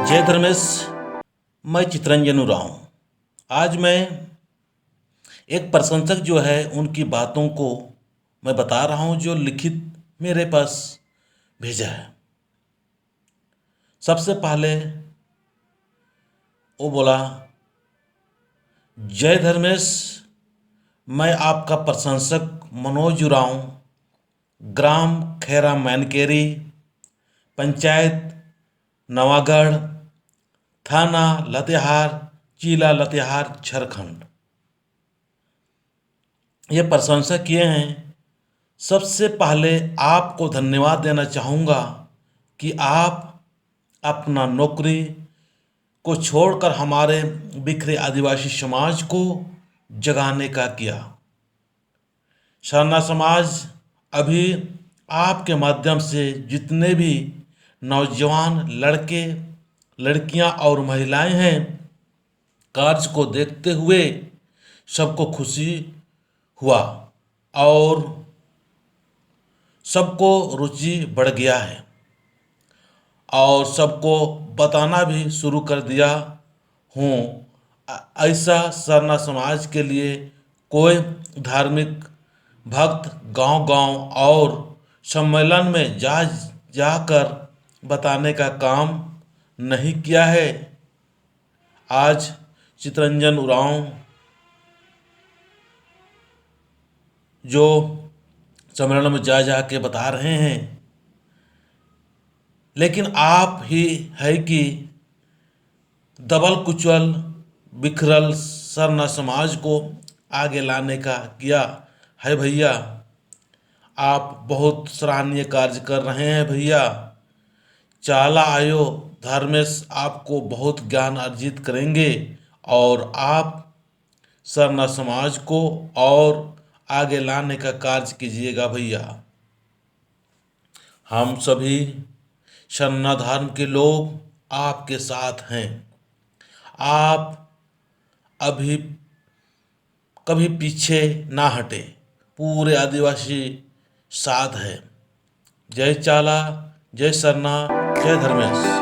जय धर्मेश। मैं चितरंजन उरांव। आज मैं एक प्रशंसक जो है उनकी बातों को मैं बता रहा हूँ जो लिखित मेरे पास भेजा है। सबसे पहले वो बोला, जय धर्मेश, मैं आपका प्रशंसक मनोज उरांव, ग्राम खैरा मैनकेरी, पंचायत नवागढ़, थाना लातेहार, जिला लातेहार, झारखंड। ये प्रशंसा किए हैं। सबसे पहले आपको धन्यवाद देना चाहूँगा कि आप अपना नौकरी को छोड़कर हमारे बिखरे आदिवासी समाज को जगाने का किया। सरना समाज अभी आपके माध्यम से जितने भी नौजवान लड़के लड़कियां और महिलाएं हैं, कार्य को देखते हुए सबको खुशी हुआ और सबको रुचि बढ़ गया है और सबको बताना भी शुरू कर दिया हूँ। ऐसा सरना समाज के लिए कोई धार्मिक भक्त गांव-गांव और सम्मेलन में जाकर बताने का काम नहीं किया है। आज चितरंजन उरांव जो सम्मेलन में जा के बता रहे हैं, लेकिन आप ही है कि दबल कुचल बिखरल सरना समाज को आगे लाने का किया है। भैया, आप बहुत सराहनीय कार्य कर रहे हैं। भैया चाला आयो, धर्मेश आपको बहुत ज्ञान अर्जित करेंगे और आप सरना समाज को और आगे लाने का कार्य कीजिएगा। भैया हम सभी सरना धर्म के लोग आपके साथ हैं। आप अभी कभी पीछे ना हटे, पूरे आदिवासी साथ है। जय चाला, जय सरना, जय धर्मेश।